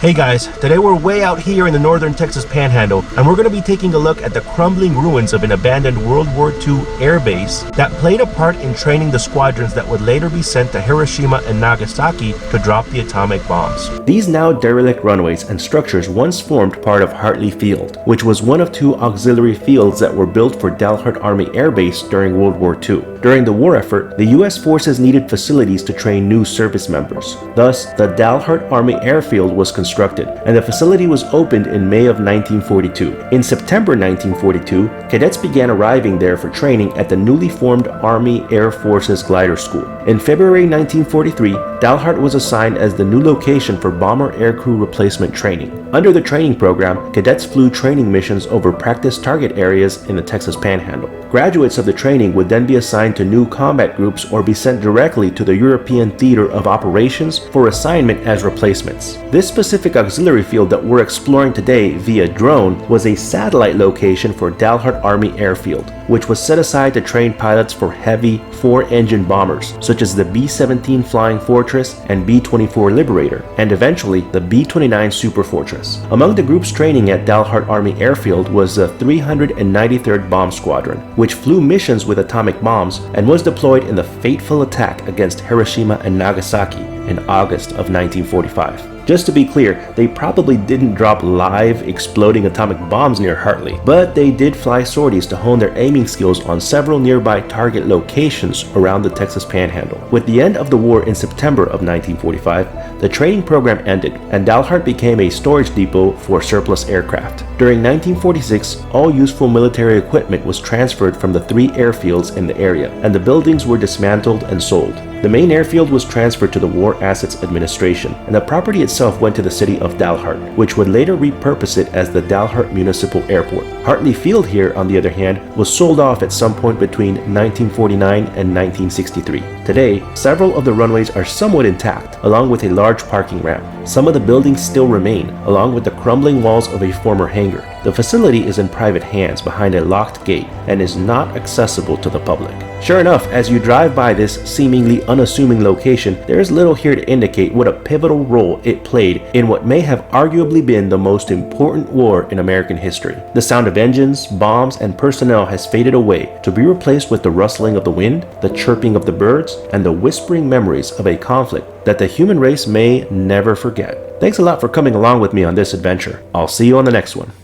Hey guys, today we're way out here in the northern Texas Panhandle, and we're going to be taking a look at the crumbling ruins of an abandoned World War II air base that played a part in training the squadrons that would later be sent to Hiroshima and Nagasaki to drop the atomic bombs. These now derelict runways and structures once formed part of Hartley Field, which was one of two auxiliary fields that were built for Dalhart Army Air Base during World War II. During the war effort, the U.S. forces needed facilities to train new service members. Thus, the Dalhart Army Airfield was constructed, and the facility was opened in May of 1942. In September 1942, cadets began arriving there for training at the newly formed Army Air Forces Glider School. In February 1943, Dalhart was assigned as the new location for bomber aircrew replacement training. Under the training program, cadets flew training missions over practice target areas in the Texas Panhandle. Graduates of the training would then be assigned to new combat groups or be sent directly to the European Theater of Operations for assignment as replacements. This specific auxiliary field that we're exploring today via drone was a satellite location for Dalhart Army Airfield, which was set aside to train pilots for heavy four-engine bombers such as the B-17 Flying Fortress and B-24 Liberator, and eventually the B-29 Super Fortress. Among the groups training at Dalhart Army Airfield was the 393rd Bomb Squadron, which flew missions with atomic bombs and was deployed in the fateful attack against Hiroshima and Nagasaki in August of 1945. Just to be clear, they probably didn't drop live exploding atomic bombs near Hartley, but they did fly sorties to hone their aiming skills on several nearby target locations around the Texas Panhandle. With the end of the war in September of 1945, the training program ended and Dalhart became a storage depot for surplus aircraft. During 1946, all useful military equipment was transferred from the three airfields in the area, and the buildings were dismantled and sold. The main airfield was transferred to the War Assets Administration, and the property itself went to the city of Dalhart, which would later repurpose it as the Dalhart Municipal Airport. Hartley Field here, on the other hand, was sold off at some point between 1949 and 1963. Today, several of the runways are somewhat intact, along with a large parking ramp. Some of the buildings still remain, along with the crumbling walls of a former hangar. The facility is in private hands behind a locked gate and is not accessible to the public. Sure enough, as you drive by this seemingly unassuming location, there is little here to indicate what a pivotal role it played in what may have arguably been the most important war in American history. The sound of engines, bombs, and personnel has faded away to be replaced with the rustling of the wind, the chirping of the birds, and the whispering memories of a conflict that the human race may never forget. Thanks a lot for coming along with me on this adventure. I'll see you on the next one.